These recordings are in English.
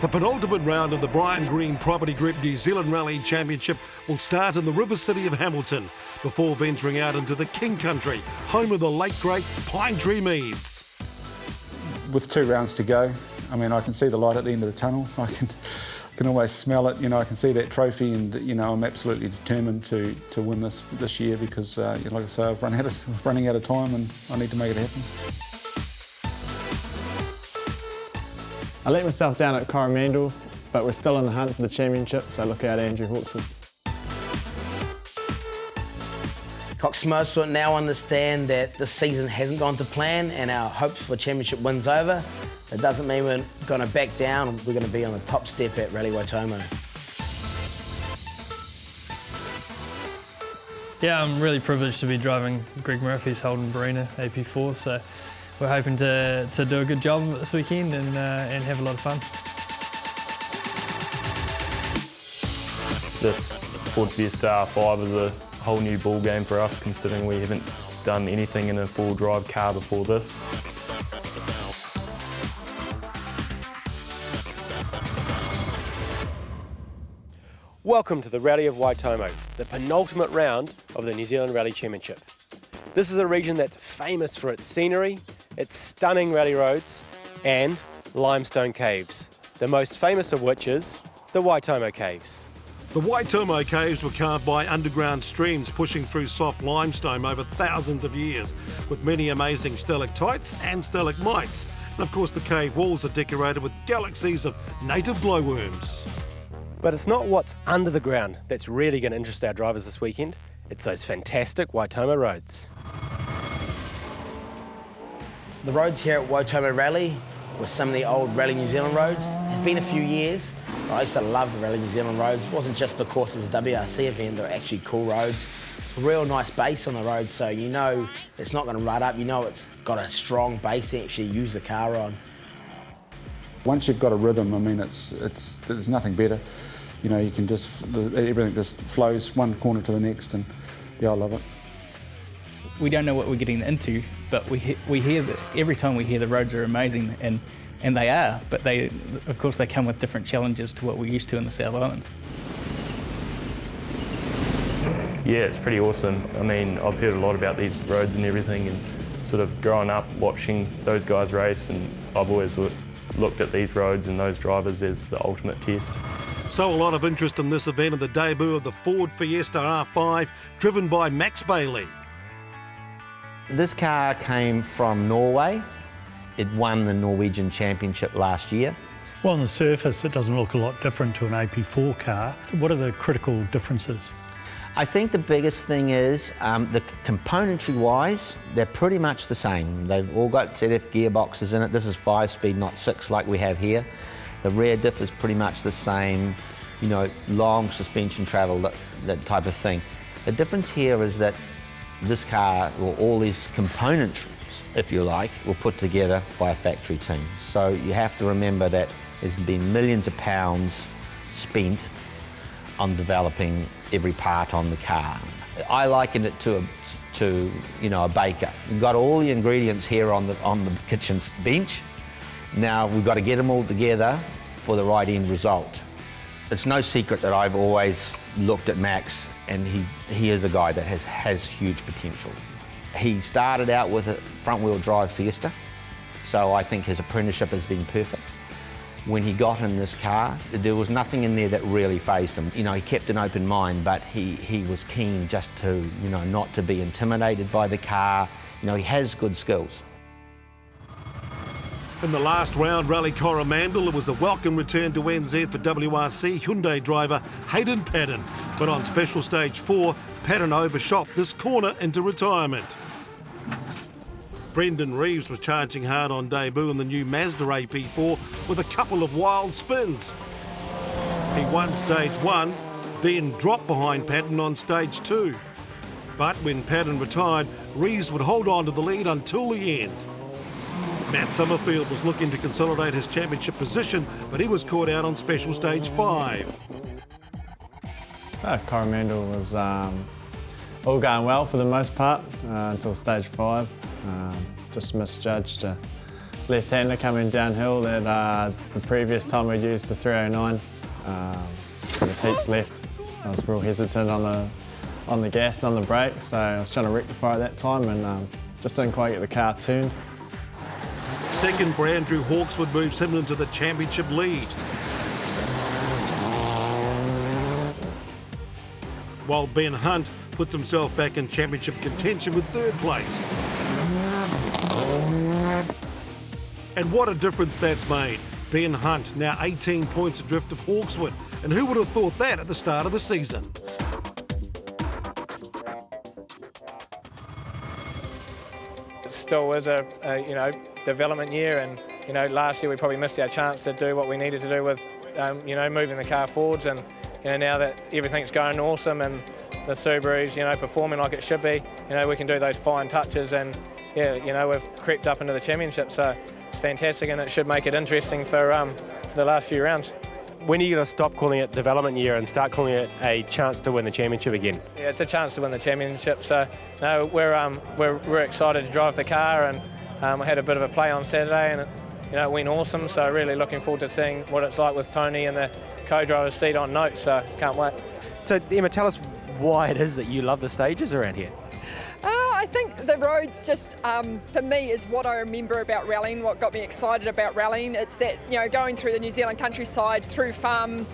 The penultimate round of the Brian Green Property Group New Zealand Rally Championship will start in the river city of Hamilton before venturing out into the King Country, home of the late great Pine Tree Meads. With 2 rounds to go, I mean, I can see the light at the end of the tunnel. I can always smell it. I can see that trophy, and I'm absolutely determined to win this year because, like I say, I'm running out of time, and I need to make it happen. I let myself down at Coromandel, but we're still in the hunt for the championship, so look out, Andrew Hawkson. Cox Motorsport now understand that the season hasn't gone to plan and our hopes for championship wins over. It doesn't mean we're going to back down. We're going to be on the top step at Rally Waitomo. Yeah, I'm really privileged to be driving Greg Murphy's Holden Barina AP4, so we're hoping to do a good job this weekend and have a lot of fun. This Ford Fiesta R5 is a whole new ball game for us, considering we haven't done anything in a four-wheel drive car before this. Welcome to the Rally of Waitomo, the penultimate round of the New Zealand Rally Championship. This is a region that's famous for its scenery, its stunning rally roads and limestone caves, the most famous of which is the Waitomo Caves. The Waitomo Caves were carved by underground streams pushing through soft limestone over thousands of years, with many amazing stalactites and stalagmites. And of course the cave walls are decorated with galaxies of native glowworms. But it's not what's under the ground that's really going to interest our drivers this weekend, it's those fantastic Waitomo roads. The roads here at Waitomo Rally were some of the old Rally New Zealand roads. It's been a few years. I used to love the Rally New Zealand roads. It wasn't just because it was a WRC event, they were actually cool roads. A real nice base on the road, so you know it's not going to rut up, you know it's got a strong base to actually use the car on. Once you've got a rhythm, I mean, there's nothing better. You can everything just flows one corner to the next, and yeah, I love it. We don't know what we're getting into, but we hear that every time we hear the roads are amazing, and they are, but of course they come with different challenges to what we're used to in the South Island. Yeah, it's pretty awesome. I mean, I've heard a lot about these roads and everything, and sort of growing up watching those guys race, and I've always looked at these roads and those drivers as the ultimate test. So a lot of interest in this event and the debut of the Ford Fiesta R5, driven by Max Bailey. This car came from Norway. It won the Norwegian Championship last year. Well, on the surface, it doesn't look a lot different to an AP4 car. What are the critical differences? I think the biggest thing is the componentry-wise, they're pretty much the same. They've all got ZF gearboxes in it. This is 5-speed, not 6 like we have here. The rear diff is pretty much the same, long suspension travel, that type of thing. The difference here is that this car, or all these components, if you like, were put together by a factory team. So you have to remember that there's been millions of pounds spent on developing every part on the car. I liken it to a baker. You've got all the ingredients here on the kitchen bench. Now we've got to get them all together for the right end result. It's no secret that I've always looked at Max, and he is a guy that has huge potential. He started out with a front-wheel drive Fiesta, so I think his apprenticeship has been perfect. When he got in this car, there was nothing in there that really fazed him. He kept an open mind, but he was keen just to, not to be intimidated by the car. He has good skills. In the last round, Rally Coromandel, it was a welcome return to NZ for WRC Hyundai driver Hayden Paddon. But on special stage 4, Paddon overshot this corner into retirement. Brendan Reeves was charging hard on debut in the new Mazda AP4 with a couple of wild spins. He won stage 1, then dropped behind Paddon on stage 2. But when Paddon retired, Reeves would hold on to the lead until the end. Matt Summerfield was looking to consolidate his championship position, but he was caught out on special stage 5. Coromandel was all going well for the most part until stage 5. Just misjudged a left-hander coming downhill that the previous time we'd used the 309. There was heaps left. I was real hesitant on the gas and on the brake, so I was trying to rectify at that time and just didn't quite get the car tuned. Second for Andrew Hawkswood moves him into the championship lead. While Ben Hunt puts himself back in championship contention with third place. And what a difference that's made. Ben Hunt now 18 points adrift of Hawkswood. And who would have thought that at the start of the season? It still is a development year, and last year we probably missed our chance to do what we needed to do with moving the car forwards, and now that everything's going awesome and the Subaru's performing like it should be, we can do those fine touches, and we've crept up into the championship, so it's fantastic, and it should make it interesting for the last few rounds. When are you going to stop calling it development year and start calling it a chance to win the championship again? Yeah, it's a chance to win the championship, so no, we're excited to drive the car, and I had a bit of a play on Saturday, and it went awesome, so really looking forward to seeing what it's like with Tony and the co-driver's seat on notes, so can't wait. So Emma, tell us why it is that you love the stages around here. I think the roads just, for me, is what I remember about rallying, what got me excited about rallying. It's that, going through the New Zealand countryside, through farm,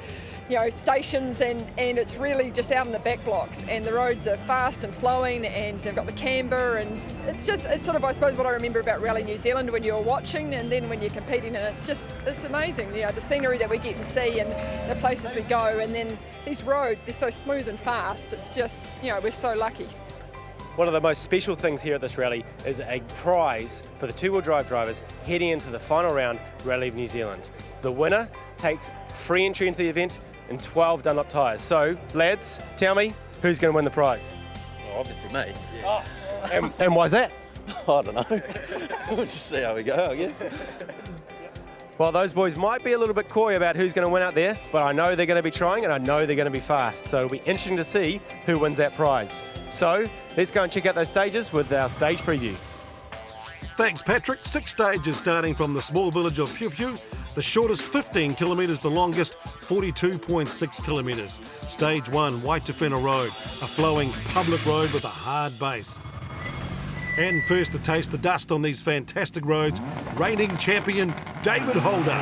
stations, and it's really just out in the back blocks, and the roads are fast and flowing, and they've got the camber, and it's sort of, I suppose, what I remember about Rally New Zealand when you're watching, and then when you're competing, and it's amazing, the scenery that we get to see and the places we go, and then these roads, they're so smooth and fast. It's just, we're so lucky. One of the most special things here at this rally is a prize for the two-wheel drive drivers heading into the final round, Rally of New Zealand. The winner takes free entry into the event and 12 Dunlop tyres. So, lads, tell me, who's going to win the prize? Well, obviously me. Yeah. Oh. And why's that? I don't know. We'll just see how we go, I guess. Well, those boys might be a little bit coy about who's going to win out there, but I know they're going to be trying, and I know they're going to be fast. So it'll be interesting to see who wins that prize. So let's go and check out those stages with our stage preview. Thanks, Patrick. 6 stages starting from the small village of Piu Piu. The shortest 15 kilometres, the longest 42.6 kilometres. Stage 1, Waitomo Road, a flowing public road with a hard base. And first to taste the dust on these fantastic roads, reigning champion David Holder.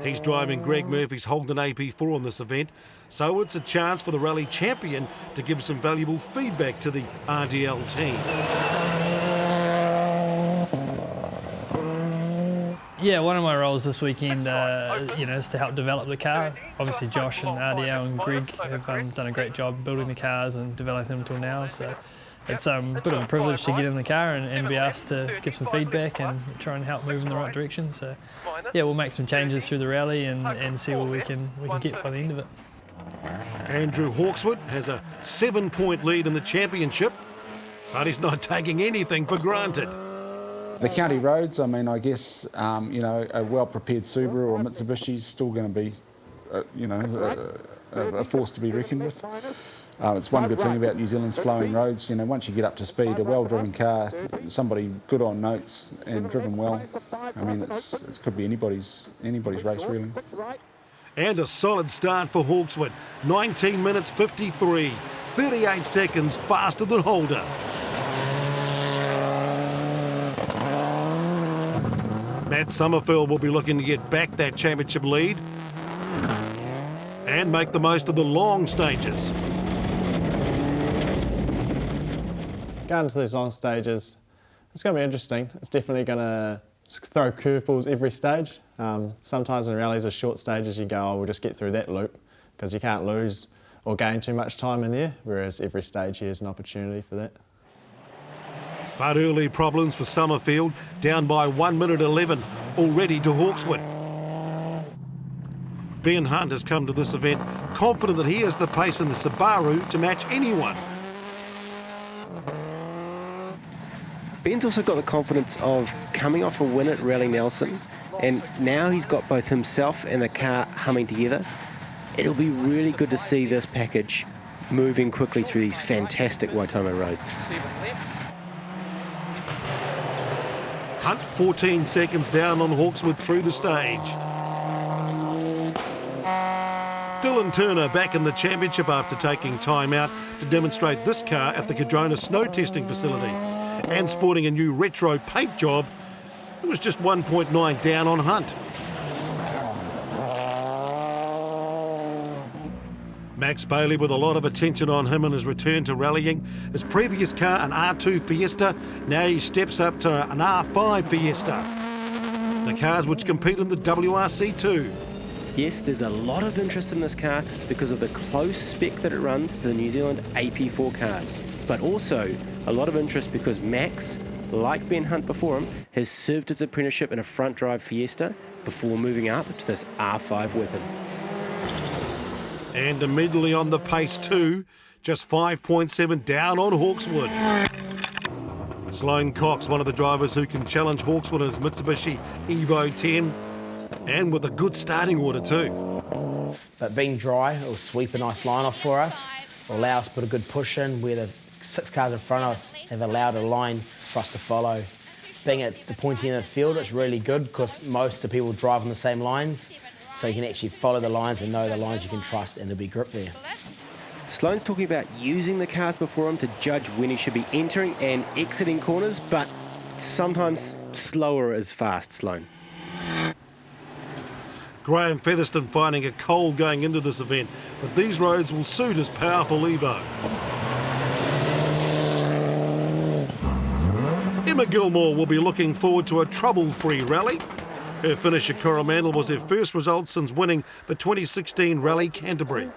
He's driving Greg Murphy's Holden AP4 on this event, so it's a chance for the rally champion to give some valuable feedback to the RDL team. Yeah, one of my roles this weekend, is to help develop the car. Obviously, Josh and RDL and Greg have done a great job building the cars and developing them until now. So it's a bit of a privilege to get in the car and be asked to give some feedback and try and help move in the right direction. So yeah, we'll make some changes through the rally and see what we can get by the end of it. Andrew Hawkswood has a 7-point lead in the championship, but he's not taking anything for granted. The county roads, I mean, I guess, a well-prepared Subaru or Mitsubishi is still going to be, a force to be reckoned with. It's one good thing about New Zealand's flowing roads. Once you get up to speed, a well-driven car, somebody good on notes and driven well, I mean, it could be anybody's race, really. And a solid start for Hawkswood. 19 minutes 53, 38 seconds faster than Holder. Matt Summerfield will be looking to get back that championship lead and make the most of the long stages. Going into these long stages, it's going to be interesting. It's definitely going to throw curveballs every stage. Sometimes in rallies or short stages you go, we'll just get through that loop because you can't lose or gain too much time in there, whereas every stage here is an opportunity for that. But early problems for Summerfield, down by 1 minute 11, already to Hawkswood. Ben Hunt has come to this event confident that he has the pace in the Subaru to match anyone. Ben's also got the confidence of coming off a win at Rally Nelson, and now he's got both himself and the car humming together. It'll be really good to see this package moving quickly through these fantastic Waitomo roads. Hunt 14 seconds down on Hawkswood through the stage. Dylan Turner back in the championship after taking time out to demonstrate this car at the Cadrona snow testing facility. And sporting a new retro paint job, it was just 1.9 down on Hunt. Max Bailey with a lot of attention on him in his return to rallying. His previous car, an R2 Fiesta, now he steps up to an R5 Fiesta. The cars which compete in the WRC too. Yes, there's a lot of interest in this car because of the close spec that it runs to the New Zealand AP4 cars. But also a lot of interest because Max, like Ben Hunt before him, has served his apprenticeship in a front drive Fiesta before moving up to this R5 weapon. And immediately on the pace too, just 5.7 down on Hawkswood. Sloane Cox, one of the drivers who can challenge Hawkswood in his Mitsubishi Evo 10, and with a good starting order too. But being dry, it will sweep a nice line off for us. It will allow us to put a good push in where the 6 cars in front of us have allowed a line for us to follow. Being at the pointy end of the field, it's really good because most of the people drive on the same lines, so you can actually follow the lines and know the lines you can trust, and there'll be grip there. Sloane's talking about using the cars before him to judge when he should be entering and exiting corners, but sometimes slower is fast, Sloane. Graham Featherston finding it cold going into this event, but these roads will suit his powerful Evo. Emma Gilmore will be looking forward to a trouble-free rally. Her finish at Coromandel was her first result since winning the 2016 Rally Canterbury.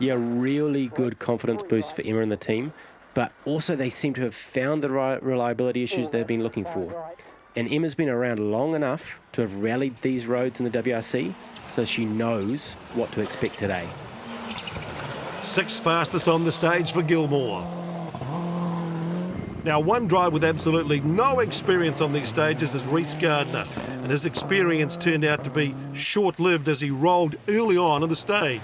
Yeah, really good confidence boost for Emma and the team, but also they seem to have found the right reliability issues they've been looking for. And Emma's been around long enough to have rallied these roads in the WRC, so she knows what to expect today. 6th fastest on the stage for Gilmore. Now, one driver with absolutely no experience on these stages is Rhys Gardner, and his experience turned out to be short-lived as he rolled early on in the stage.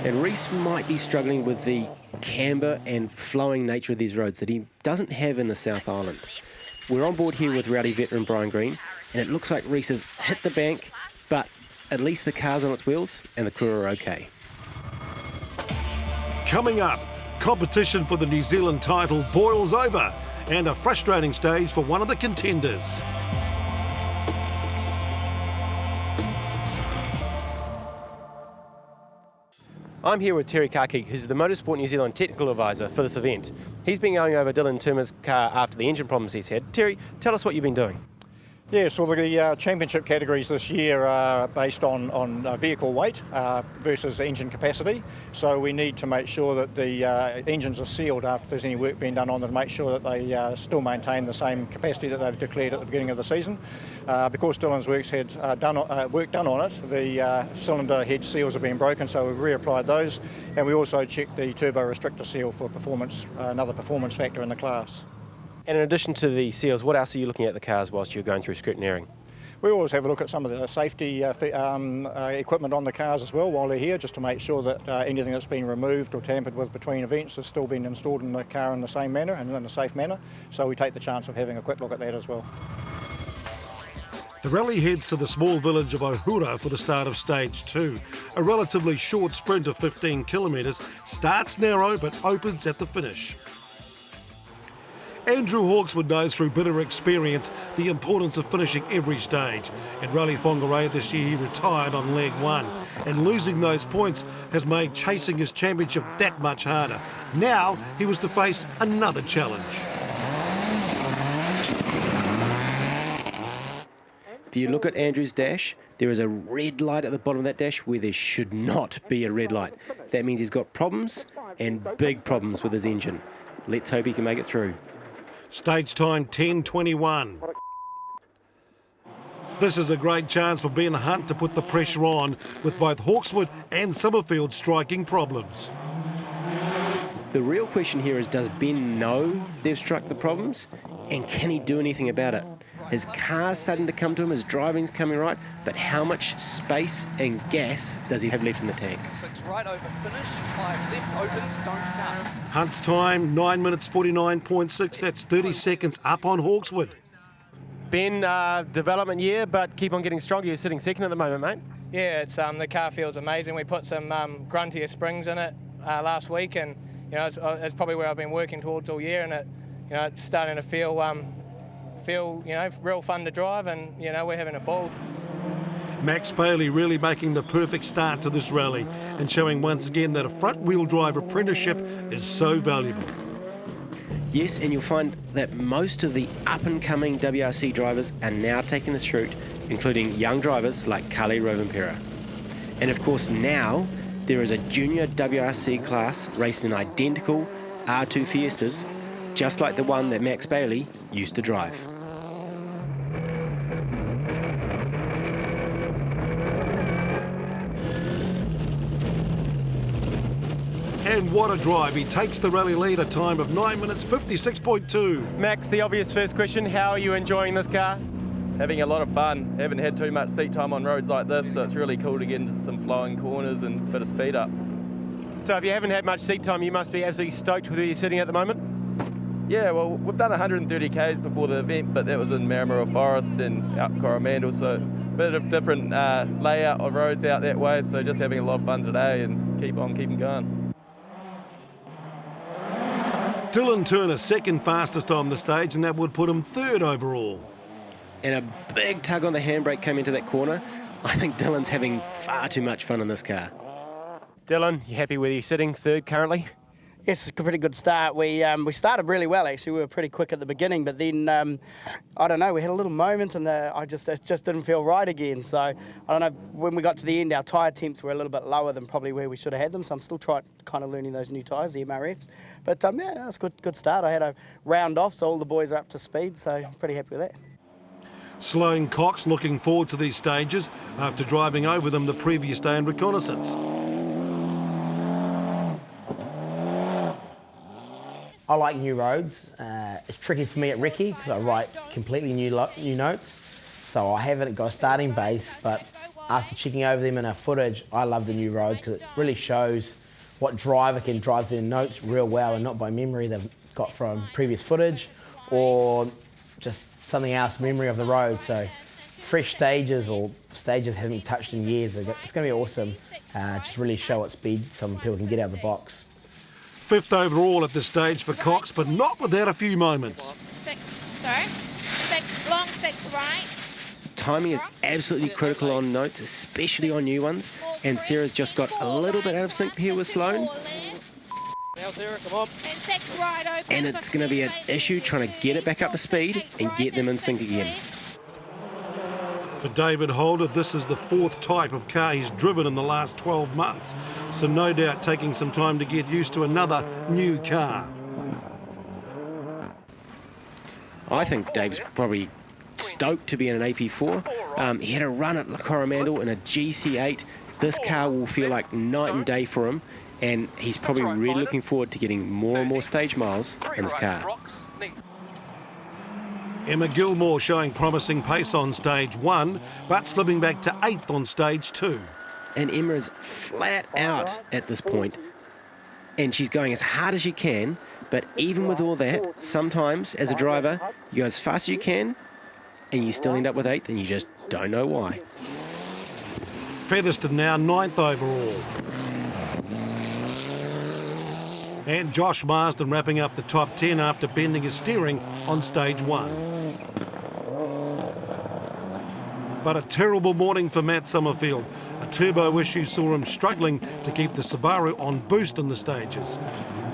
And Rhys might be struggling with the camber and flowing nature of these roads that he doesn't have in the South Island. We're on board here with rowdy veteran Brian Green, and it looks like Rhys has hit the bank, but at least the car's on its wheels and the crew are okay. Coming up, competition for the New Zealand title boils over, and a frustrating stage for one of the contenders. I'm here with Terry Kaki, who's the Motorsport New Zealand technical advisor for this event. He's been going over Dylan Turner's car after the engine problems he's had. Terry, tell us what you've been doing. Yes, well, the championship categories this year are based on vehicle weight versus engine capacity. So we need to make sure that the engines are sealed after there's any work being done on them to make sure that they still maintain the same capacity that they've declared at the beginning of the season. Because Dylan's work done on it, the cylinder head seals have been broken, so we've reapplied those. And we also checked the turbo restrictor seal for performance, another performance factor in the class. And in addition to the seals, what else are you looking at the cars whilst you're going through scrutineering? We always have a look at some of the safety equipment on the cars as well while they're here, just to make sure that anything that's been removed or tampered with between events has still been installed in the car in the same manner and in a safe manner. So we take the chance of having a quick look at that as well. The rally heads to the small village of Ohura for the start of stage 2. A relatively short sprint of 15 kilometres, starts narrow but opens at the finish. Andrew Hawkswood knows through bitter experience the importance of finishing every stage. At Rally Whangarei this year he retired on leg 1, and losing those points has made chasing his championship that much harder. Now he was to face another challenge. If you look at Andrew's dash, there is a red light at the bottom of that dash where there should not be a red light. That means he's got problems, and big problems with his engine. Let's hope he can make it through. Stage time 10:21. This is a great chance for Ben Hunt to put the pressure on, with both Hawkswood and Summerfield striking problems. The real question here is, does Ben know they've struck the problems, and can he do anything about it? His car's starting to come to him, his driving's coming right, but how much space and gas does he have left in the tank? 6 right over, finish, 5 left, opens, don't count. Hunt's time, 9 minutes 49.6. That's 30 seconds up on Hawkswood. Ben, development year, but keep on getting stronger. You're sitting second at the moment, mate. Yeah, it's the car feels amazing. We put some gruntier springs in it last week, and you know it's probably where I've been working towards all year, and it's starting to feel real fun to drive, and we're having a ball. Max Bailey really making the perfect start to this rally and showing once again that a front-wheel drive apprenticeship is so valuable. Yes, and you'll find that most of the up-and-coming WRC drivers are now taking this route, including young drivers like Kale Rovanpera. And of course now, there is a junior WRC class racing identical R2 Fiestas, just like the one that Max Bailey used to drive. And what a drive. He takes the rally lead, a time of 9 minutes 56.2. Max, the obvious first question, how are you enjoying this car? Having a lot of fun. Haven't had too much seat time on roads like this, so it's really cool to get into some flowing corners and a bit of speed up. So if you haven't had much seat time, you must be absolutely stoked with where you're sitting at the moment? Yeah, well, we've done 130 Ks before the event, but that was in Maramaru Forest and out Coromandel, so a bit of different layout of roads out that way, so just having a lot of fun today and keep on keeping going. Dylan Turner, second fastest on the stage, and that would put him third overall. And a big tug on the handbrake came into that corner. I think Dylan's having far too much fun in this car. Dylan, you happy where you're sitting, third currently? Yes, it's a pretty good start. We started really well, actually. We were pretty quick at the beginning, but then, I don't know, we had a little moment and it just didn't feel right again. So, I don't know, when we got to the end, our tyre temps were a little bit lower than probably where we should have had them, so I'm still kind of learning those new tyres, the MRFs. But, yeah, it's a good start. I had a round off, so all the boys are up to speed, so I'm pretty happy with that. Sloane Cox looking forward to these stages after driving over them the previous day in reconnaissance. I like new roads. It's tricky for me at recce because I write completely new notes. So I haven't got a starting base, but after checking over them in our footage, I love the new roads because it really shows what driver can drive their notes real well and not by memory they've got from previous footage or just something else, memory of the road. So fresh stages or stages haven't been touched in years. It's going to be awesome. Just really show what speed some people can get out of the box. Fifth overall at this stage for Cox, but not without a few moments. 6 long, 6 right. Timing is absolutely critical on notes, especially on new ones. And Sarah's just got a little bit out of sync here with Sloane. Now Sarah, come on. And 6 right open. And it's going to be an issue trying to get it back up to speed and get them in sync again. For David Holder, this is the fourth type of car he's driven in the last 12 months, so no doubt taking some time to get used to another new car. I think Dave's probably stoked to be in an AP4. He had a run at Coromandel in a GC8. This car will feel like night and day for him, and he's probably really looking forward to getting more and more stage miles in this car. Emma Gilmore showing promising pace on stage 1, but slipping back to 8th on stage 2. And Emma is flat out at this point, and she's going as hard as she can, but even with all that, sometimes as a driver, you go as fast as you can, and you still end up with 8th, and you just don't know why. Featherston now 9th overall. And Josh Marsden wrapping up the top 10 after bending his steering on stage 1. But a terrible morning for Matt Summerfield. A turbo issue saw him struggling to keep the Subaru on boost in the stages.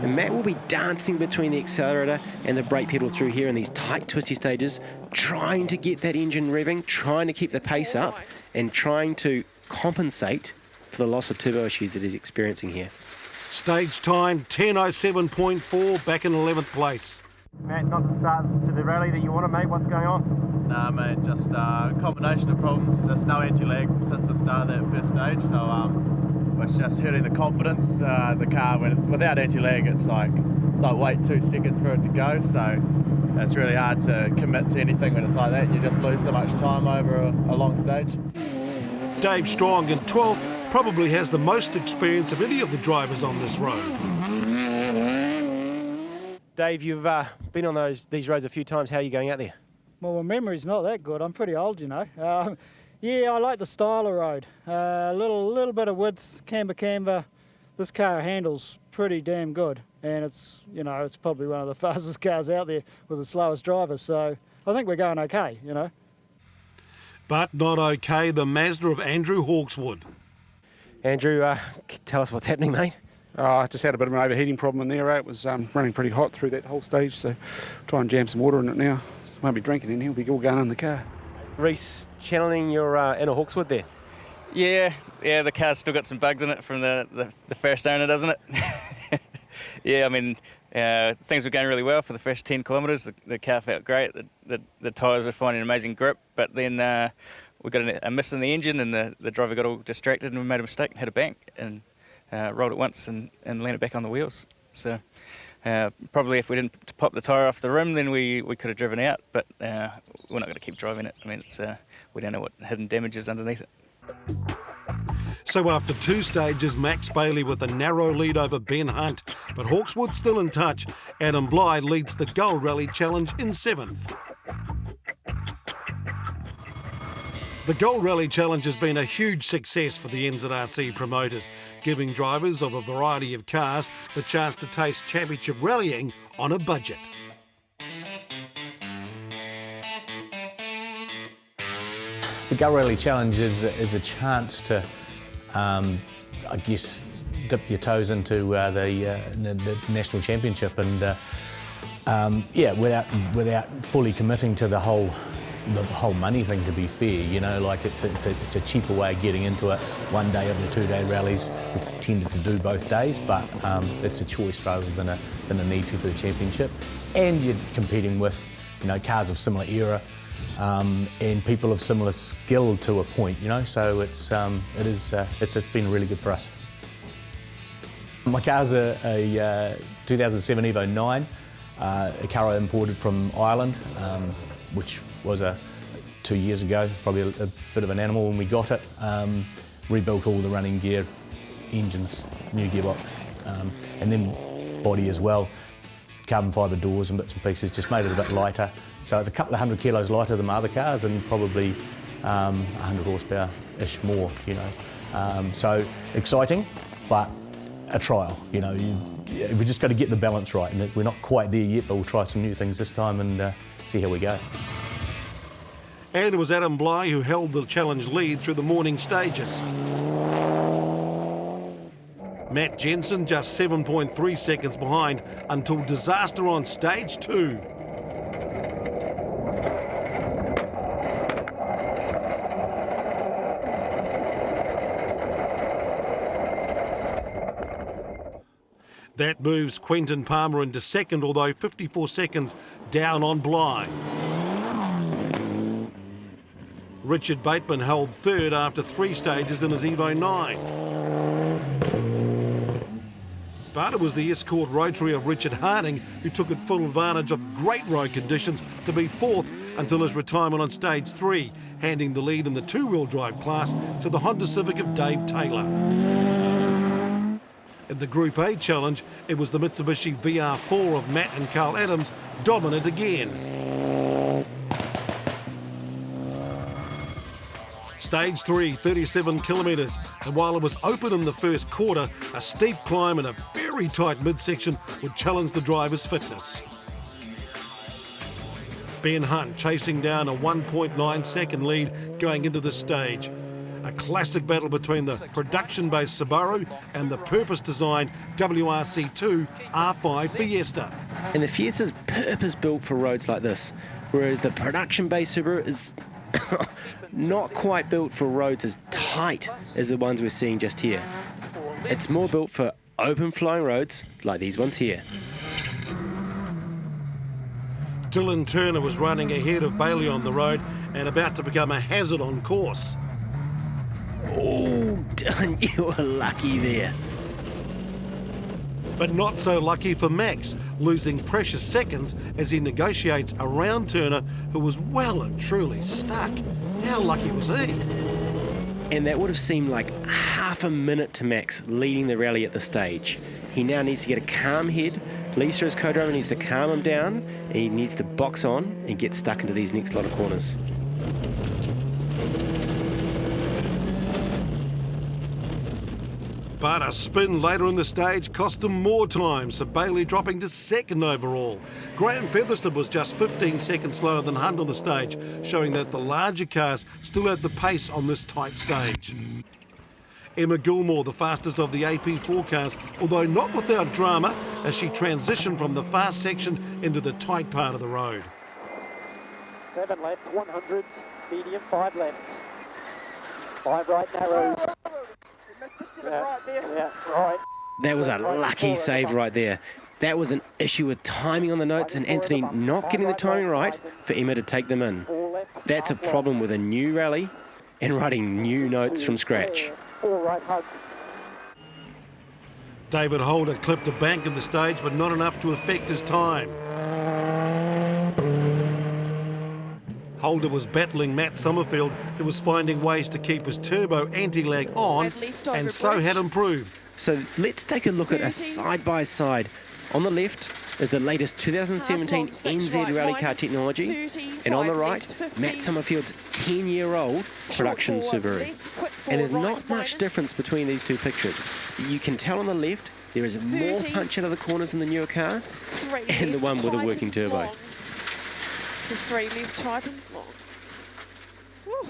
And Matt will be dancing between the accelerator and the brake pedal through here in these tight, twisty stages, trying to get that engine revving, trying to keep the pace up, and trying to compensate for the loss of turbo issues that he's experiencing here. Stage time, 10:07.4, back in 11th place. Matt, not the start to the rally that you wanted, mate. What's going on? Nah, mate, just a combination of problems. Just no anti-lag since the start of that first stage, so it's just hurting the confidence. The car, without anti-lag, it's like wait 2 seconds for it to go. So it's really hard to commit to anything when it's like that. You just lose so much time over a long stage. Dave Strong in 12th probably has the most experience of any of the drivers on this road. Dave, you've been on these roads a few times. How are you going out there? Well, my memory's not that good. I'm pretty old, you know. Yeah, I like the style of road. A little bit of width, camber. This car handles pretty damn good, and it's probably one of the fastest cars out there with the slowest drivers. So I think we're going okay, you know. But not okay, the Mazda of Andrew Hawkswood. Andrew, tell us what's happening, mate. I just had a bit of an overheating problem in there. It was running pretty hot through that whole stage, so try and jam some water in it now. Won't be drinking in here, we'll be all going in the car. Reece, channeling your inner Hawkswood there. Yeah, the car's still got some bugs in it from the first owner, doesn't it? Yeah, I mean, things were going really well for the first 10 kilometres. The car felt great. The tyres were finding amazing grip, but then we got a miss in the engine, and the driver got all distracted, and we made a mistake and hit a bank and rolled it once and landed back on the wheels. So probably if we didn't pop the tyre off the rim, then we could have driven out, but we're not going to keep driving it. I mean, we don't know what hidden damage is underneath it. So after 2 stages, Max Bailey with a narrow lead over Ben Hunt, but Hawkswood still in touch. Adam Bly leads the Gold Rally Challenge in 7th. The Gold Rally Challenge has been a huge success for the NZRC promoters, giving drivers of a variety of cars the chance to taste championship rallying on a budget. The Gold Rally Challenge is a chance to, I guess, dip your toes into the national championship, and yeah, without fully committing to the whole money thing. To be fair, you know, like it's a cheaper way of getting into it. 1 day of the 2-day rallies, we tended to do both days, but it's a choice rather than a need to for the championship. And you're competing with, you know, cars of similar era. And people of similar skill to a point, you know, so it's been really good for us. My car's a 2007 Evo 9, a car I imported from Ireland, which was 2 years ago, probably a bit of an animal when we got it. Rebuilt all the running gear, engines, new gearbox, and then body as well. Carbon fibre doors and bits and pieces, just made it a bit lighter. So it's a couple of 100 kilos lighter than my other cars, and probably 100 horsepower-ish more, you know. So exciting, but a trial, you know. We just got to get the balance right, and we're not quite there yet, but we'll try some new things this time and see how we go. And it was Adam Bly who held the challenge lead through the morning stages. Matt Jensen just 7.3 seconds behind until disaster on stage 2. That moves Quentin Palmer into second, although 54 seconds down on Bly. Richard Bateman held third after 3 stages in his Evo 9. But it was the Escort Rotary of Richard Harding who took full advantage of great road conditions to be 4th until his retirement on stage 3, handing the lead in the 2-wheel drive class to the Honda Civic of Dave Taylor. In the Group A challenge, it was the Mitsubishi VR4 of Matt and Carl Adams dominant again. Stage 3, 37 kilometres, and while it was open in the first quarter, a steep climb and a very tight midsection would challenge the driver's fitness. Ben Hunt chasing down a 1.9 second lead going into the stage. A classic battle between the production-based Subaru and the purpose-designed WRC2 R5 Fiesta. And the Fiesta's purpose-built for roads like this, whereas the production-based Subaru is not quite built for roads as tight as the ones we're seeing just here. It's more built for open flowing roads like these ones here. Dylan Turner was running ahead of Bailey on the road and about to become a hazard on course. Oh, Dylan, you were lucky there. But not so lucky for Max, losing precious seconds as he negotiates around Turner, who was well and truly stuck. How lucky was he? And that would have seemed like half a minute to Max leading the rally at this stage. He now needs to get a calm head. Lisa, his co-driver, needs to calm him down, and he needs to box on and get stuck into these next lot of corners. But a spin later in the stage cost him more time, so Bailey dropping to second overall. Graham Featherston was just 15 seconds slower than Hunt on the stage, showing that the larger cars still had the pace on this tight stage. Emma Gilmore, the fastest of the AP4 cars, although not without drama, as she transitioned from the fast section into the tight part of the road. 7 left, 100s, medium, 5 left. 5 right narrows. Yeah, right. That was a lucky save right there. That was an issue with timing on the notes and Anthony not getting the timing right for Emma to take them in. That's a problem with a new rally and writing new notes from scratch. David Holder clipped a bank in the stage, but not enough to affect his time. Holder was battling Matt Summerfield, who was finding ways to keep his turbo anti-lag on, and so had improved. So let's take a look at a side-by-side. On the left is the latest 2017 NZ rally car technology, and on the right, Matt Summerfield's 10-year-old production Subaru. And there's not much difference between these two pictures. You can tell on the left there is more punch out of the corners in the newer car, and the one with a working turbo. Just 3 left, tightens long. Whew.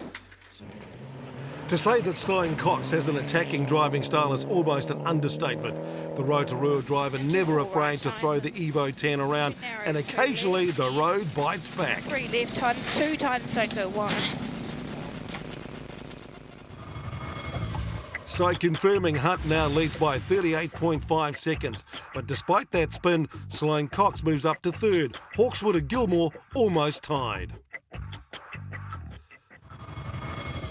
To say that Sloane Cox has an attacking driving style is almost an understatement. The Rotorua driver never afraid to throw the Evo 10 around, and occasionally the road bites back. 3 left, tightens 2, tightens don't go 1. So confirming Hunt now leads by 38.5 seconds. But despite that spin, Sloane Cox moves up to third. Hawkswood and Gilmore almost tied.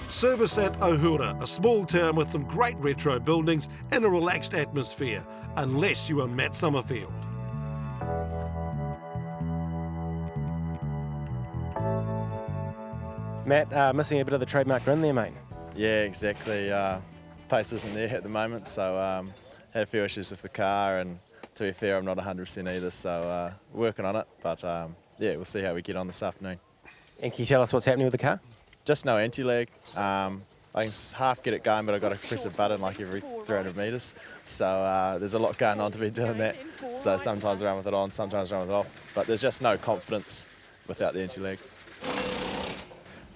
Service at Ohura, a small town with some great retro buildings and a relaxed atmosphere, unless you are Matt Summerfield. Matt, missing a bit of the trademark grin there, mate. Yeah, exactly. Pace isn't there at the moment, so had a few issues with the car, and to be fair, I'm not 100% either, so working on it, but yeah, we'll see how we get on this afternoon. And can you tell us what's happening with the car? Just no anti-lag. I can half get it going, but I've got to press a button like every 300 metres, so there's a lot going on to be doing that, so sometimes I run with it on, sometimes I run with it off, but there's just no confidence without the anti-lag.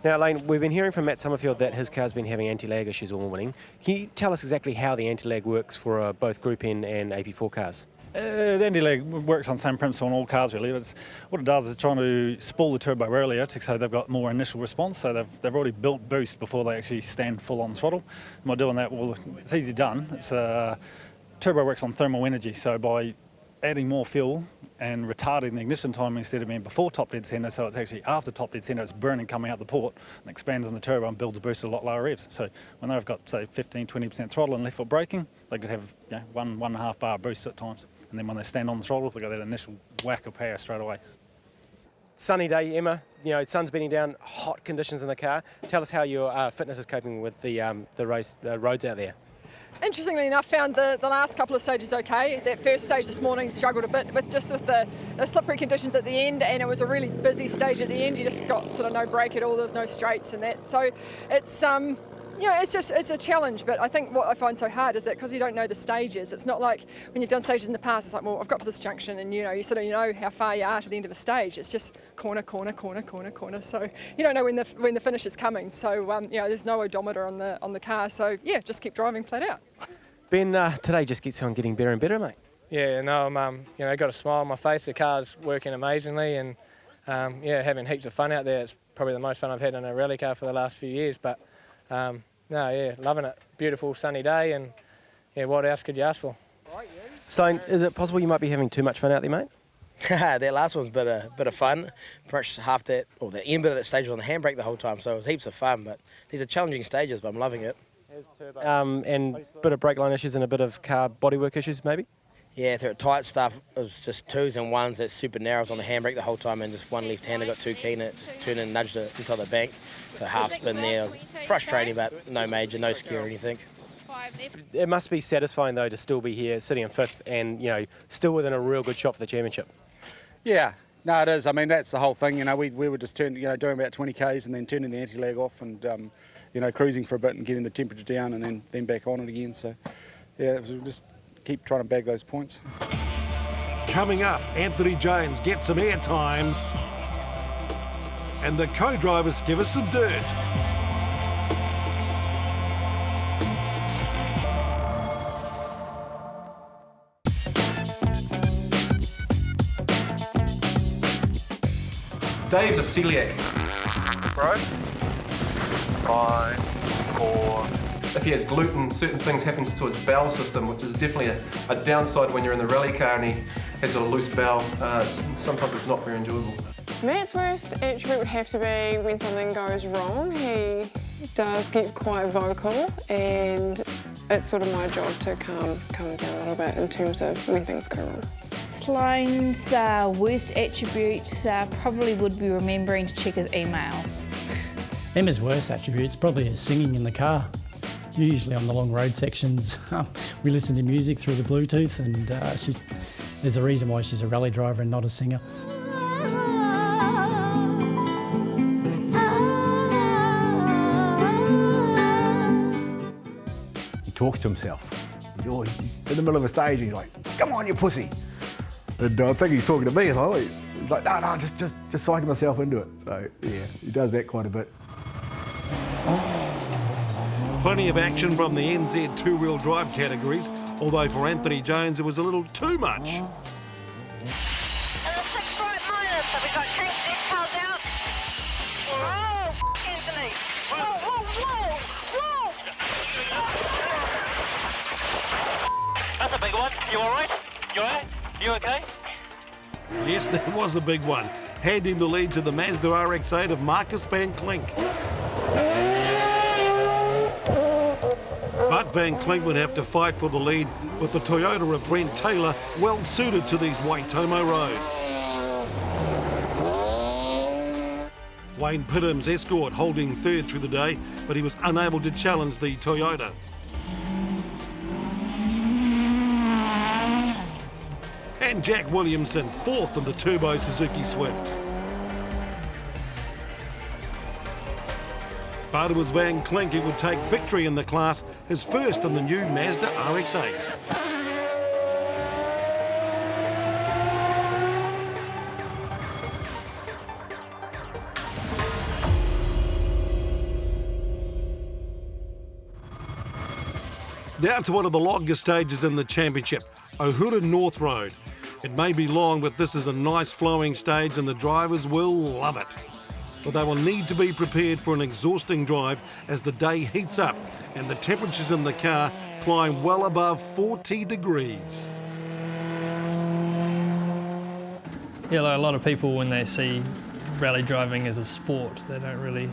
Now, Lane, we've been hearing from Matt Summerfield that his car's been having anti-lag issues all morning. Can you tell us exactly how the anti-lag works for both Group N and AP4 cars? The anti-lag works on the same principle on all cars, really. What it does is trying to spool the turbo earlier so they've got more initial response, so they've already built boost before they actually stand full on throttle. And by doing that, well, it's easy done. Turbo works on thermal energy, so by adding more fuel and retarding the ignition time instead of being before top dead centre, so it's actually after top dead centre, it's burning coming out the port and expands on the turbo and builds a boost at a lot lower revs. So when they've got, say, 15-20% throttle and left foot braking, they could have 1.5 bar boost at times. And then when they stand on the throttle, they've got that initial whack of power straight away. Sunny day, Emma. You know, sun's beating down, hot conditions in the car. Tell us how your fitness is coping with the roads out there. Interestingly enough, found the last couple of stages okay. That first stage this morning struggled a bit with the slippery conditions at the end, and it was a really busy stage at the end. You just got sort of no break at all. There's no straights and that. So it's it's a challenge. But I think what I find so hard is that because you don't know the stages, it's not like when you've done stages in the past. It's like, well, I've got to this junction, and you know how far you are to the end of a stage. It's just corner, corner, corner, corner, corner. So you don't know when the finish is coming. So there's no odometer on the car. So yeah, just keep driving flat out. Ben, today just keeps on getting better and better, mate. Yeah, no, I'm got a smile on my face. The car's working amazingly, and having heaps of fun out there. It's probably the most fun I've had in a rally car for the last few years. But loving it. Beautiful sunny day, and what else could you ask for? Sloane, is it possible you might be having too much fun out there, mate? That last one's a bit of fun. Pretty much half that, or the end bit of that stage was on the handbrake the whole time, so it was heaps of fun. But these are challenging stages, but I'm loving it. And a bit of brake line issues and a bit of car bodywork issues, maybe? Yeah, through tight stuff, it was just twos and ones that super narrows on the handbrake the whole time, and just one left-hander got too keen, it just turned and nudged it inside the bank. So half spin there. It was frustrating, but no major, no scare or anything. It must be satisfying though to still be here, sitting in 5th, and still within a real good shot for the championship. Yeah, no, it is. I mean, that's the whole thing. We were just doing about 20 k's and then turning the anti-lag off and cruising for a bit and getting the temperature down and then back on it again. So yeah, it was just keep trying to bag those points. Coming up, Anthony Jones gets some airtime, and the co-drivers give us some dirt. Dave's a celiac. Bro? 5, 4. If he has gluten, certain things happen to his bowel system, which is definitely a downside when you're in the rally car and he has got a loose bowel. Sometimes it's not very enjoyable. Matt's worst attribute would have to be when something goes wrong. He does get quite vocal, and it's sort of my job to calm him down a little bit in terms of when things go wrong. Sloane's worst attributes probably would be remembering to check his emails. Emma's worst attributes probably is singing in the car. Usually on the long road sections, we listen to music through the Bluetooth, and there's a reason why she's a rally driver and not a singer. He talks to himself. You're in the middle of a stage and he's like, "Come on, you pussy." And I think he's talking to me. He's like, no, just psyching myself into it. So yeah, he does that quite a bit. Plenty of action from the NZ two-wheel drive categories, although for Anthony Jones it was a little too much. That's a big one. You all right? You all right? You okay? Yes, that was a big one, handing the lead to the Mazda RX-8 of Marcus van Klink. But Van Klink would have to fight for the lead with the Toyota of Brent Taylor well suited to these Waitomo roads. Wayne Pidham's Escort holding third through the day, but he was unable to challenge the Toyota. And Jack Williamson fourth in the Turbo Suzuki Swift. But it was Van Klink who would take victory in the class, his first in the new Mazda RX-8. Down to one of the longest stages in the championship, Ohura North Road. It may be long, but this is a nice flowing stage and the drivers will love it. But they will need to be prepared for an exhausting drive as the day heats up and the temperatures in the car climb well above 40 degrees. Yeah, like a lot of people, when they see rally driving as a sport, they don't really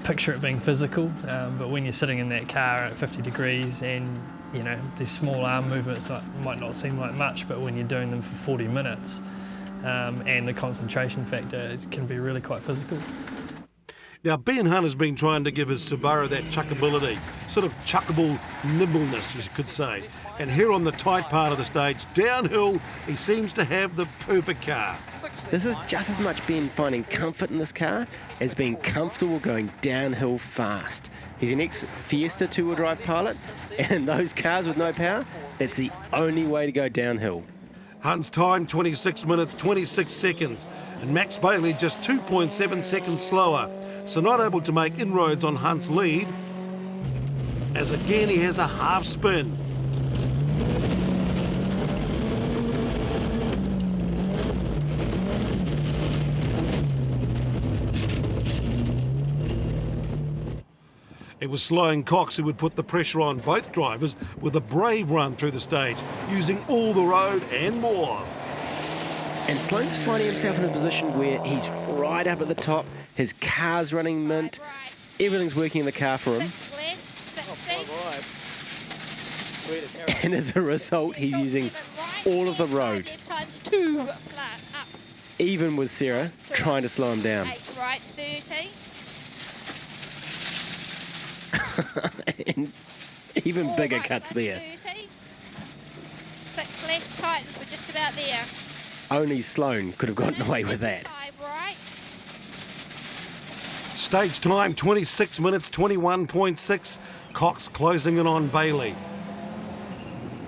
picture it being physical, but when you're sitting in that car at 50 degrees and these small arm movements might not seem like much, but when you're doing them for 40 minutes, and the concentration factor can be really quite physical. Now, Ben Hunt has been trying to give his Subaru that chuckability, sort of chuckable nimbleness, you could say. And here on the tight part of the stage, downhill, he seems to have the perfect car. This is just as much Ben finding comfort in this car as being comfortable going downhill fast. He's an ex-Fiesta two-wheel drive pilot, and in those cars with no power, that's the only way to go downhill. Hunt's time, 26 minutes, 26 seconds, and Max Bailey just 2.7 seconds slower, so not able to make inroads on Hunt's lead, as again he has a half spin. It was Sloane Cox who would put the pressure on both drivers with a brave run through the stage, using all the road and more. And Sloane's finding himself in a position where he's right up at the top, his car's running mint, everything's working in the car for him. And as a result, he's using all of the road, Times 2 flat up. even with Sarah trying to slow him down. 8 right, 30. And even 4 bigger right, cuts plus there. 30. 6 left, tightens, we're just about there. Only Sloane could have gotten away with that. 5 right. Stage time 26 minutes 21.6. Cox closing in on Bailey.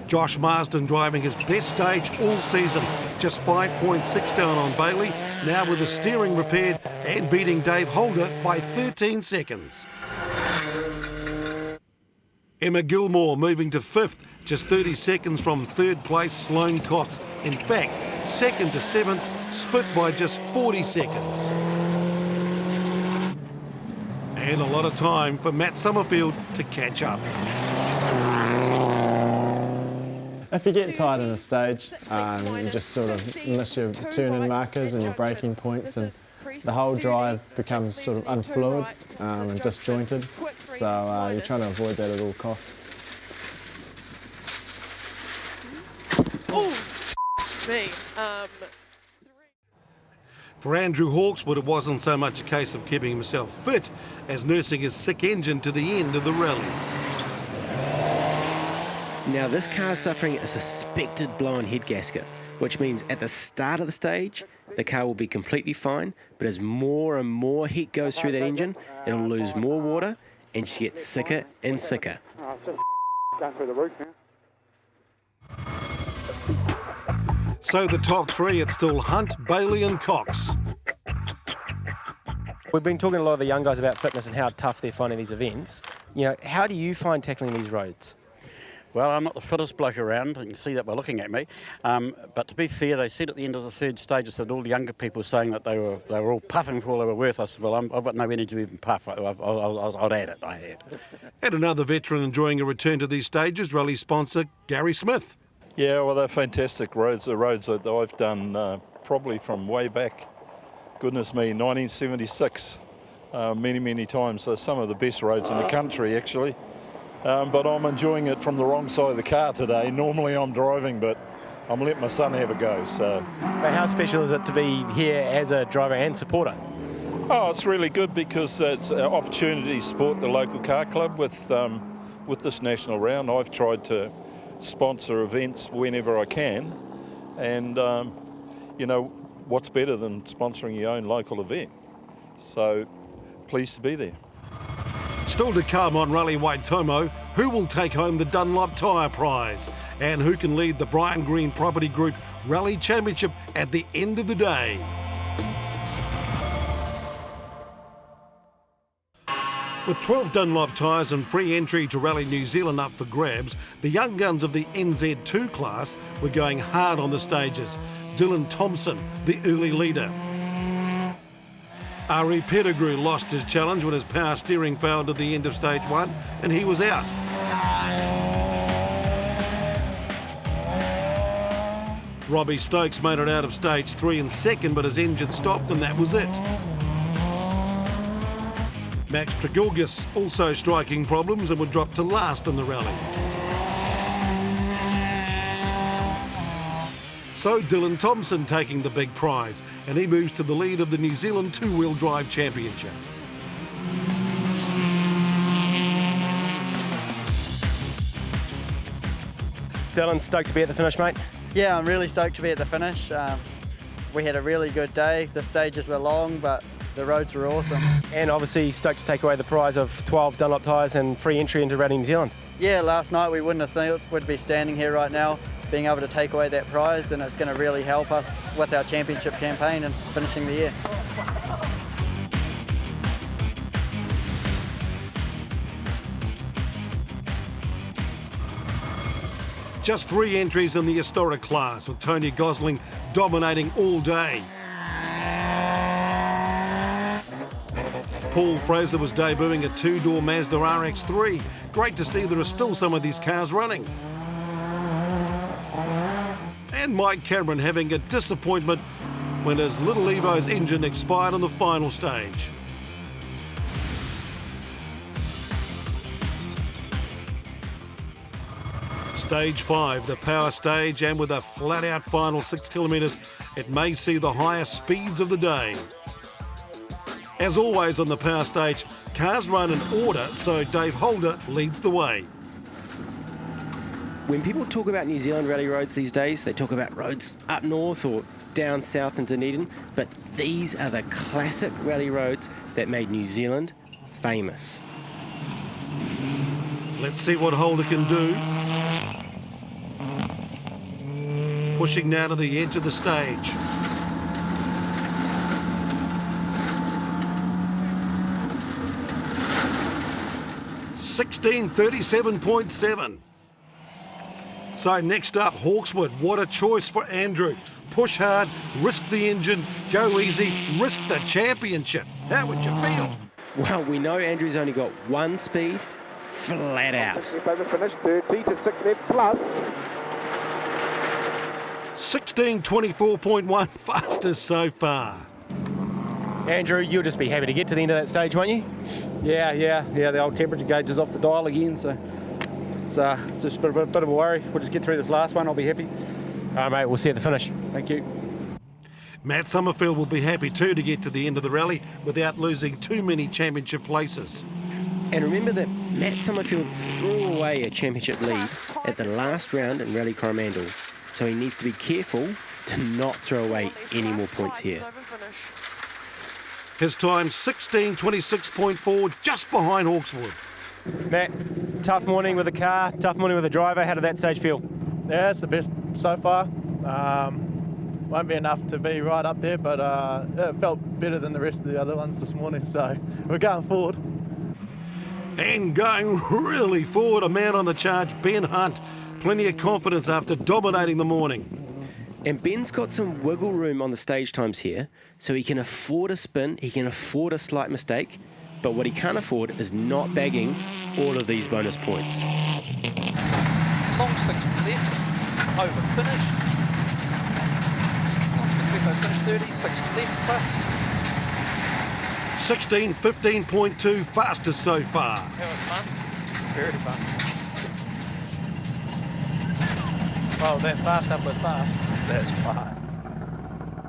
Josh Marsden driving his best stage all season, just 5.6 down on Bailey, now with the steering repaired and beating Dave Holder by 13 seconds. Emma Gilmore moving to 5th, just 30 seconds from 3rd place Sloane Cox. In fact, 2nd to 7th, split by just 40 seconds. And a lot of time for Matt Summerfield to catch up. If you get tired in a stage, you just sort of miss your turn-in markers and your braking points, and the whole drive becomes sort of unfluid and disjointed. So you're trying to avoid that at all costs. Oh, me. For Andrew Hawkswood, it wasn't so much a case of keeping himself fit as nursing his sick engine to the end of the rally. Now this car is suffering a suspected blown head gasket, which means at the start of the stage, the car will be completely fine, but as more and more heat goes through that engine, it'll lose more water and she gets sicker and sicker. Oh, it's just going through the roof now. So the top 3, it's still Hunt, Bailey and Cox. We've been talking to a lot of the young guys about fitness and how tough they're finding these events. You know, how do you find tackling these roads? Well, I'm not the fittest bloke around, you can see that by looking at me. But to be fair, they said at the end of the 3rd stage that all the younger people saying that they were all puffing for all they were worth. I said, well, I've got no energy to even puff. I'd add it, I had. And another veteran enjoying a return to these stages, rally sponsor Gary Smith. Yeah, well, they're fantastic roads. The roads that I've done probably from way back, goodness me, 1976, many times. They're some of the best roads in the country, actually. But I'm enjoying it from the wrong side of the car today. Normally I'm driving, but I'm letting my son have a go. So. But how special is it to be here as a driver and supporter? Oh, it's really good because it's an opportunity to support the local car club with this national round. I've tried to sponsor events whenever I can, and you know, what's better than sponsoring your own local event? So pleased to be there. Still to come on Rally Waitomo, who will take home the Dunlop Tyre Prize and who can lead the Brian Green Property Group Rally Championship at the end of the day. With 12 Dunlop tyres and free entry to Rally New Zealand up for grabs, the young guns of the NZ2 class were going hard on the stages. Dylan Thompson, the early leader. Ari Pettigrew lost his challenge when his power steering failed at the end of stage 1 and he was out. Robbie Stokes made it out of stage 3 in 2nd, but his engine stopped and that was it. Max Tregilgis also striking problems and would drop to last in the rally. So Dylan Thompson taking the big prize, and he moves to the lead of the New Zealand two-wheel drive championship. Dylan, stoked to be at the finish, mate? Yeah, I'm really stoked to be at the finish. We had a really good day. The stages were long, but the roads were awesome. And obviously stoked to take away the prize of 12 Dunlop tyres and free entry into Rally New Zealand. Yeah, last night we wouldn't have thought we'd be standing here right now, being able to take away that prize, and it's going to really help us with our championship campaign and finishing the year. Just 3 entries in the historic class, with Tony Gosling dominating all day. Paul Fraser was debuting a 2-door Mazda RX-3. Great to see there are still some of these cars running. And Mike Cameron having a disappointment when his Little Evo's engine expired on the final stage. Stage 5, the power stage, and with a flat-out final 6 kilometres, it may see the highest speeds of the day. As always on the power stage, cars run in order, so Dave Holder leads the way. When people talk about New Zealand rally roads these days, they talk about roads up north or down south in Dunedin, but these are the classic rally roads that made New Zealand famous. Let's see what Holder can do. Pushing now to the edge of the stage. (16:37.7). So next up, Hawkeswood. What a choice for Andrew. Push hard, risk the engine, go easy, risk the championship. How would you feel? Well, we know Andrew's only got one speed, flat out. Finish 30 to 6 left plus. 16:24.1, fastest so far. Andrew, you'll just be happy to get to the end of that stage, won't you? Yeah, the old temperature gauge is off the dial again, so it's just a bit of a worry. We'll just get through this last one, I'll be happy. All right, mate, we'll see you at the finish. Thank you. Matt Summerfield will be happy too to get to the end of the rally without losing too many championship places. And remember that Matt Summerfield threw away a championship lead at the last round in Rally Coromandel, so he needs to be careful to not throw away any more points here. His time 16:26.4, just behind Hawkeswood. Matt, tough morning with the car, tough morning with the driver. How did that stage feel? Yeah, it's the best so far. Won't be enough to be right up there, but it felt better than the rest of the other ones this morning, so we're going forward. And going really forward, a man on the charge, Ben Hunt. Plenty of confidence after dominating the morning. And Ben's got some wiggle room on the stage times here, so he can afford a spin, he can afford a slight mistake, but what he can't afford is not bagging all of these bonus points. Long 6 left, over finish. Long 6 left, over finish 30, 6 left plus. 16:15.2, fastest so far. That was fun, very fun. Well, that fast up with fast, that's fast.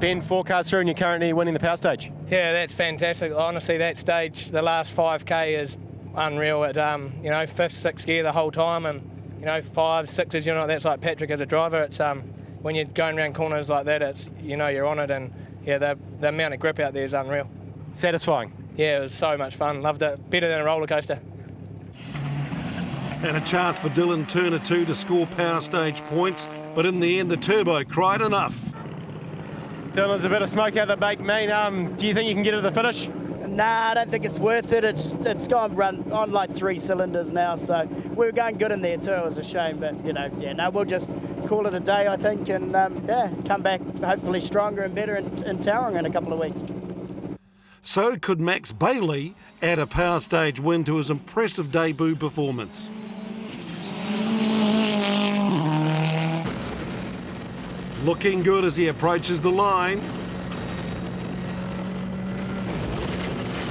Ben, 4 cars through and you're currently winning the power stage. Yeah, that's fantastic. Honestly, that stage, the last 5K is unreal. At 5th, 6th gear the whole time, and 5s, 6s. That's like Patrick as a driver. It's when you're going around corners like that, it's you're on it, and yeah, the amount of grip out there is unreal. Satisfying. Yeah, it was so much fun. Loved it. Better than a roller coaster. And a chance for Dylan Turner too to score power stage points, but in the end the turbo cried enough. Dylan's a bit of smoke out the bake, mate. Do you think you can get to the finish? Nah, I don't think it's worth it. It's gone run on like 3 cylinders now, so we were going good in there too. It was a shame, but we'll just call it a day, I think, and come back hopefully stronger and better in Tauranga in a couple of weeks. So could Max Bailey add a power stage win to his impressive debut performance? Looking good as he approaches the line.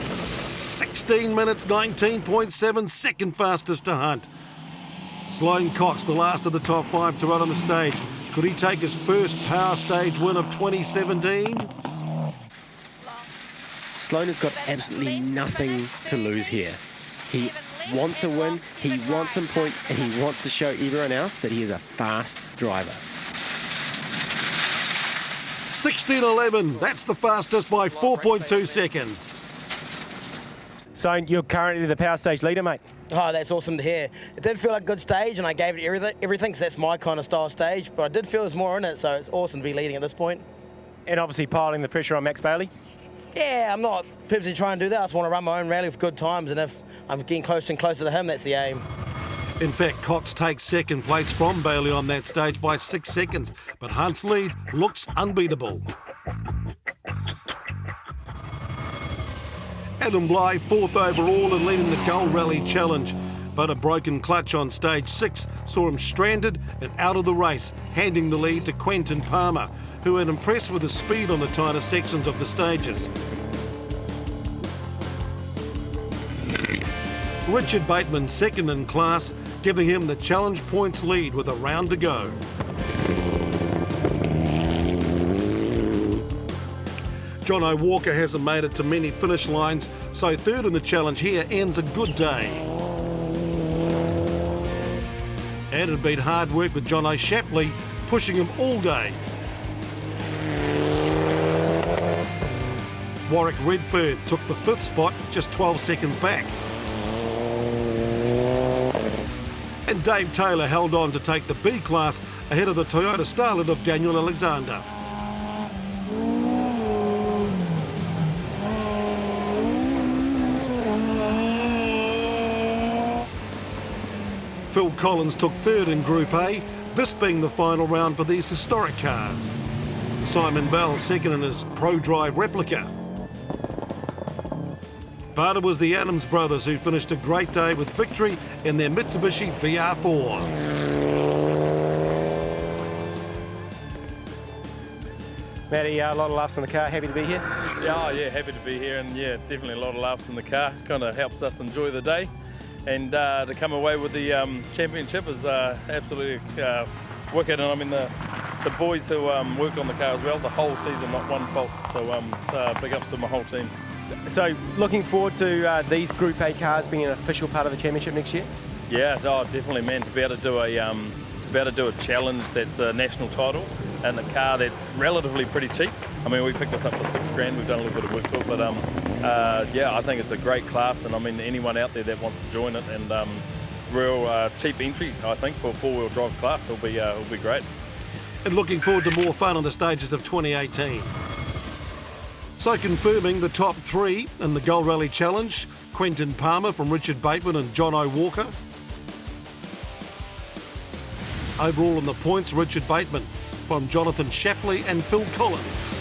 16 minutes, 19.7, second fastest to Hunt. Sloane Cox, the last of the top 5 to run on the stage. Could he take his first power stage win of 2017? Sloane has got absolutely nothing to lose here. He wants a win, he wants some points, and he wants to show everyone else that he is a fast driver. 16:11, that's the fastest by 4.2 seconds. So you're currently the power stage leader, mate. Oh, that's awesome to hear. It did feel like a good stage, and I gave it everything, because that's my kind of style stage, but I did feel there's more in it, so it's awesome to be leading at this point. And obviously piling the pressure on Max Bailey. Yeah, I'm not purposely trying to do that. I just want to run my own rally with good times, and if I'm getting closer and closer to him, that's the aim. In fact, Cox takes second place from Bailey on that stage by 6 seconds, but Hunt's lead looks unbeatable. Adam Bly, 4th overall and leading the Gold Rally Challenge, but a broken clutch on stage 6 saw him stranded and out of the race, handing the lead to Quentin Palmer, who had impressed with his speed on the tighter sections of the stages. Richard Bateman, second in class, giving him the challenge points lead with a round to go. Jono Walker hasn't made it to many finish lines, so third in the challenge here ends a good day. And it'd been hard work with Jono Shapley, pushing him all day. Warwick Redfern took the 5th spot, just 12 seconds back. And Dave Taylor held on to take the B class ahead of the Toyota Starlet of Daniel Alexander. Phil Collins took 3rd in Group A, this being the final round for these historic cars. Simon Bell 2nd in his Pro Drive replica. But it was the Adams brothers who finished a great day with victory in their Mitsubishi VR4. Matty, a lot of laughs in the car, happy to be here? Yeah, happy to be here, and definitely a lot of laughs in the car. Kind of helps us enjoy the day, and to come away with the championship is absolutely wicked. And I mean the boys who worked on the car as well, the whole season, not one fault. So big ups to my whole team. So looking forward to these Group A cars being an official part of the championship next year? Yeah, definitely, man. To be able to do a challenge that's a national title and a car that's relatively pretty cheap. I mean, we picked this up for $6,000. We've done a little bit of work to it, but I think it's a great class, and I mean anyone out there that wants to join it, and real cheap entry, I think, for a 4-wheel drive class will be great. And looking forward to more fun on the stages of 2018. So confirming the top 3 in the Gold Rally Challenge, Quentin Palmer from Richard Bateman and Jono Walker. Overall in the points, Richard Bateman from Jonathan Shapley and Phil Collins.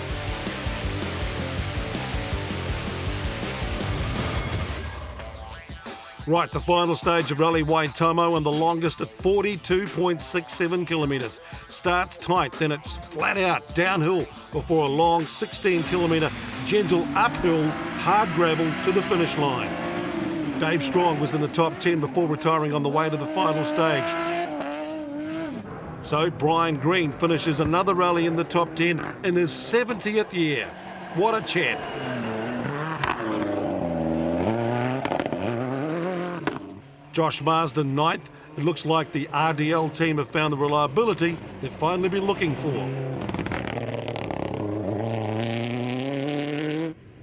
Right, the final stage of Rally Waitomo, and the longest at 42.67 kilometres. Starts tight, then it's flat out downhill before a long 16 kilometre gentle uphill hard gravel to the finish line. Dave Strong was in the top 10 before retiring on the way to the final stage. So Brian Green finishes another rally in the top 10 in his 70th year. What a champ. Josh Marsden 9th. It looks like the RDL team have found the reliability they've finally been looking for.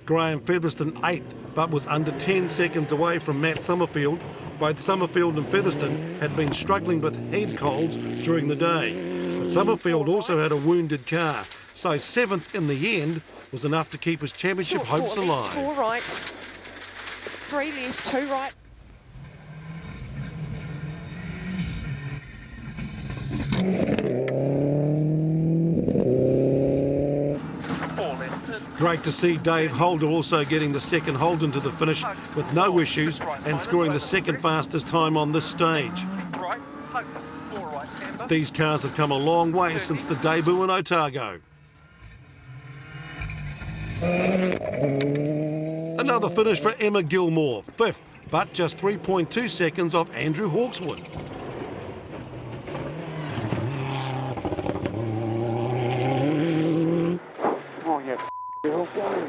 Graham Featherston 8th, but was under 10 seconds away from Matt Summerfield. Both Summerfield and Featherston had been struggling with head colds during the day. But Summerfield also had a wounded car, so 7th in the end was enough to keep his championship hopes alive. 4 right, 3 left, 2 right. Great to see Dave Holder also getting the second Holden to the finish with no issues and scoring the second fastest time on this stage. These cars have come a long way since the debut in Otago. Another finish for Emma Gilmore, 5th, but just 3.2 seconds off Andrew Hawkswood.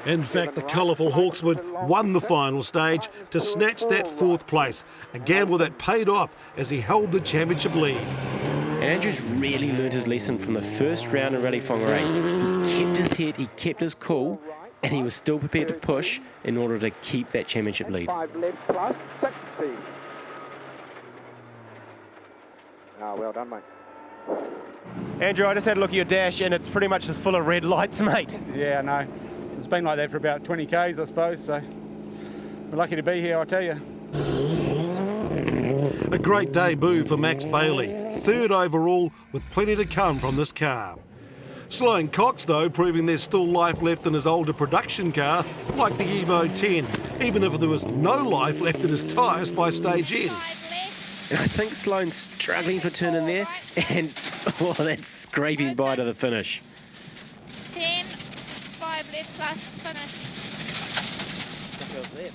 In fact, the colourful Hawkswood won the final stage to snatch that 4th place, a gamble that paid off as he held the championship lead. And Andrew's really learned his lesson from the first round in Rally Whangarei. He kept his head, he kept his cool, and he was still prepared to push in order to keep that championship lead. 5 left plus 60. Well done, mate. Andrew, I just had a look at your dash and it's pretty much just full of red lights, mate. Yeah, I know. It's been like that for about 20 Ks, I suppose, so we're lucky to be here, I tell you. A great debut for Max Bailey, 3rd overall with plenty to come from this car. Sloane Cox, though, proving there's still life left in his older production car, like the Evo 10, even if there was no life left in his tyres by stage end. And I think Sloane's struggling for turn in there, and that's scraping by to the finish. 10, 5 left plus finish. What was there?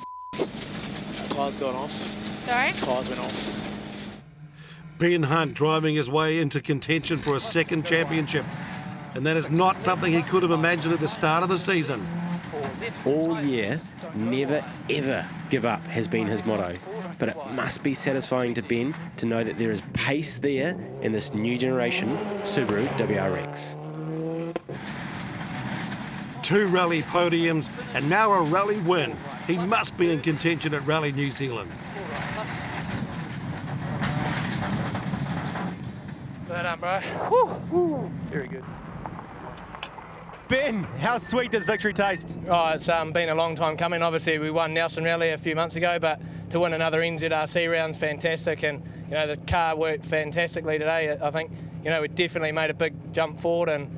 Tyres gone off. Sorry? Tyres went off. Ben Hunt driving his way into contention for a second championship. And that is not something he could have imagined at the start of the season. All year, never ever give up has been his motto. But it must be satisfying to Ben to know that there is pace there in this new generation Subaru WRX. 2 rally podiums and now a rally win. He must be in contention at Rally New Zealand. Well done, bro. Woo. Very good. Ben, how sweet does victory taste? Oh, it's been a long time coming. Obviously, we won Nelson Rally a few months ago, but to win another NZRC round's fantastic. And you know, the car worked fantastically today. I think we definitely made a big jump forward, and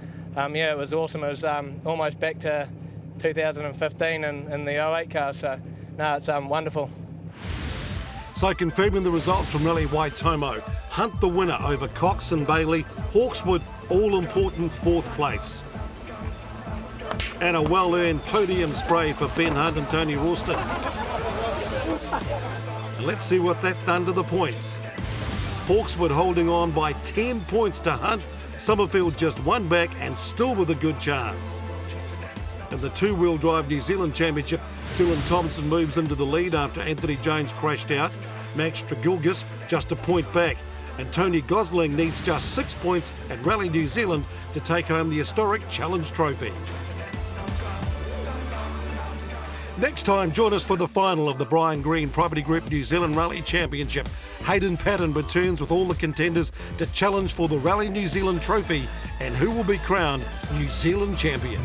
yeah, it was awesome. It was almost back to 2015 in the 08 car. So no, it's wonderful. So confirming the results from Rally Waitomo, Hunt the winner over Cox and Bailey, Hawkeswood all-important 4th place. And a well-earned podium spray for Ben Hunt and Tony Ralston. Let's see what that's done to the points. Hawkeswood holding on by 10 points to Hunt, Summerfield just 1 back and still with a good chance. In the 2-wheel drive New Zealand Championship, Dylan Thompson moves into the lead after Anthony Jones crashed out. Max Stragilgis just a point back, and Tony Gosling needs just 6 points at Rally New Zealand to take home the historic Challenge Trophy. Next time, join us for the final of the Brian Green Property Group New Zealand Rally Championship. Hayden Patton returns with all the contenders to challenge for the Rally New Zealand Trophy and who will be crowned New Zealand champion.